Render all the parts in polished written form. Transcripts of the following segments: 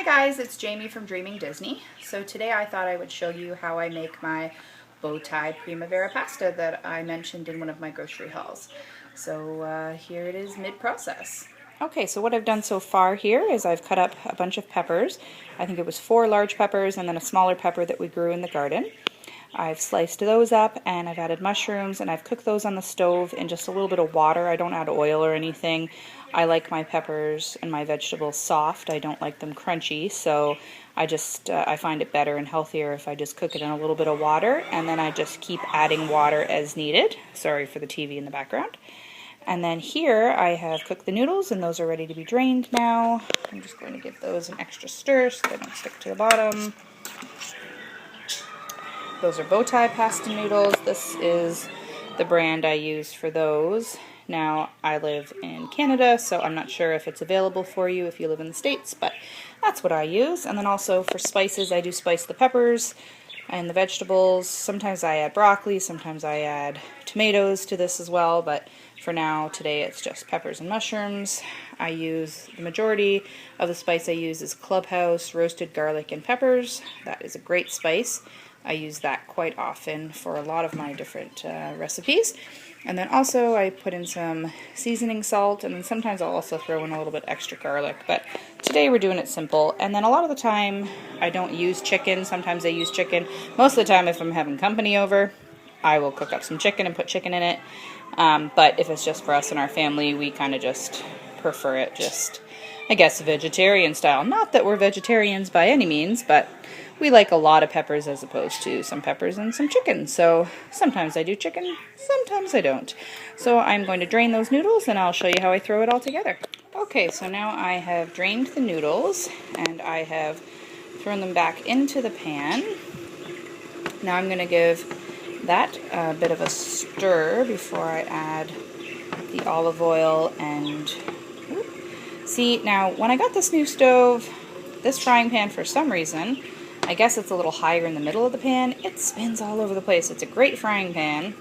Hi guys, it's Jamie from Dreaming Disney. So today I thought I would show you how I make my Bowtie Primavera pasta that I mentioned in one of my grocery hauls. So here it is mid-process. Okay, so what I've done so far here is I've cut up a bunch of peppers. I think it was 4 large peppers and then a smaller pepper that we grew in the garden. I've sliced those up and I've added mushrooms and I've cooked those on the stove in just a little bit of water. I don't add oil or anything. I like my peppers and my vegetables soft. I don't like them crunchy, so I find it better and healthier if I just cook it in a little bit of water, and then I just keep adding water as needed. Sorry for the TV in the background. And then here I have cooked the noodles and those are ready to be drained now. I'm just going to give those an extra stir so they don't stick to the bottom. Those are Bowtie pasta noodles. This is the brand I use for those. Now, I live in Canada, so I'm not sure if it's available for you if you live in the States, but that's what I use. And then also for spices, I do spice the peppers and the vegetables. Sometimes I add broccoli, sometimes I add tomatoes to this as well, but for now, today, it's just peppers and mushrooms. The majority of the spice I use is Clubhouse roasted garlic and peppers. That is a great spice. I use that quite often for a lot of my different recipes. And then also I put in some seasoning salt, and then sometimes I'll also throw in a little bit extra garlic. But today we're doing it simple. And then a lot of the time I don't use chicken. Sometimes I use chicken. Most of the time if I'm having company over, I will cook up some chicken and put chicken in it. But if it's just for us and our family, we kind of just prefer it I guess, vegetarian style. Not that we're vegetarians by any means, but we like a lot of peppers as opposed to some peppers and some chicken. So sometimes I do chicken, sometimes I don't. So I'm going to drain those noodles and I'll show you how I throw it all together. Okay, so now I have drained the noodles and I have thrown them back into the pan. Now I'm going to give that a bit of a stir before I add the olive oil and... See, now when I got this new stove, this frying pan, for some reason, I guess it's a little higher in the middle of the pan, it spins all over the place. It's a great frying pan,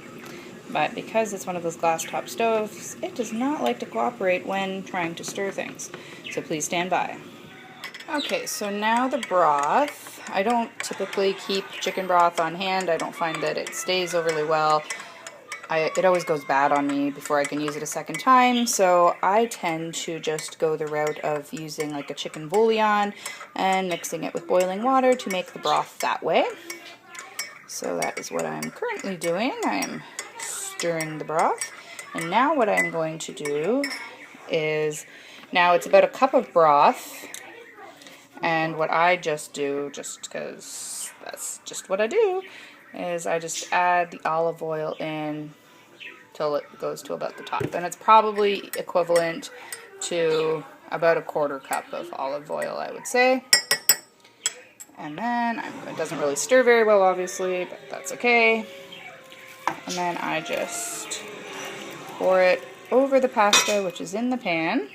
but because it's one of those glass top stoves, it does not like to cooperate when trying to stir things. So please stand by. Okay, so now the broth. I don't typically keep chicken broth on hand. I don't find that it stays overly well. It always goes bad on me before I can use it a second time, so I tend to just go the route of using like a chicken bouillon and mixing it with boiling water to make the broth that way. So that is what I'm currently doing. I'm stirring the broth, and now what I'm going to do is, now it's about a cup of broth, and what I just do, just because that's just what I do, is I just add the olive oil in till it goes to about the top. And it's probably equivalent to about a quarter cup of olive oil, I would say. And then, it doesn't really stir very well, obviously, but that's okay. And then I just pour it over the pasta, which is in the pan.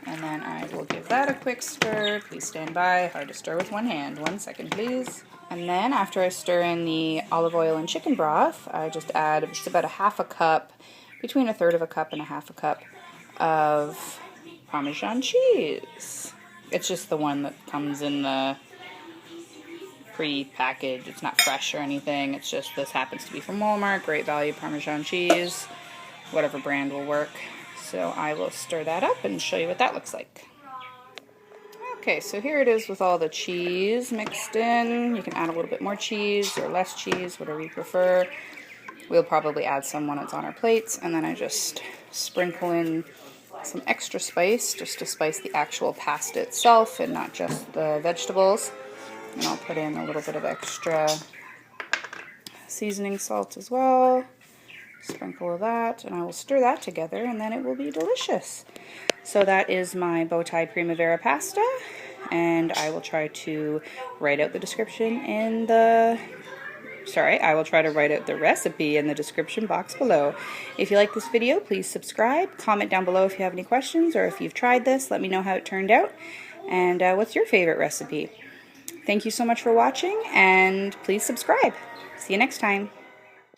And then I will give that a quick stir. Please stand by. Hard to stir with one hand. 1 second, please. And then after I stir in the olive oil and chicken broth, I just add just about a half a cup, between a third of a cup and a half a cup of Parmesan cheese. It's just the one that comes in the pre-packaged. It's not fresh or anything. It's just, this happens to be from Walmart. Great value Parmesan cheese. Whatever brand will work. So I will stir that up and show you what that looks like. Okay, so here it is with all the cheese mixed in. You can add a little bit more cheese or less cheese, whatever you prefer. We'll probably add some when it's on our plates, and then I just sprinkle in some extra spice just to spice the actual pasta itself and not just the vegetables. And I'll put in a little bit of extra seasoning salt as well. Sprinkle of that, and I will stir that together, and then it will be delicious. So that is my Bowtie Primavera pasta, and I will try to write out the description in the... I will try to write out the recipe in the description box below. If you like this video, please subscribe. Comment down below if you have any questions, or if you've tried this, let me know how it turned out. And what's your favorite recipe? Thank you so much for watching, and please subscribe. See you next time.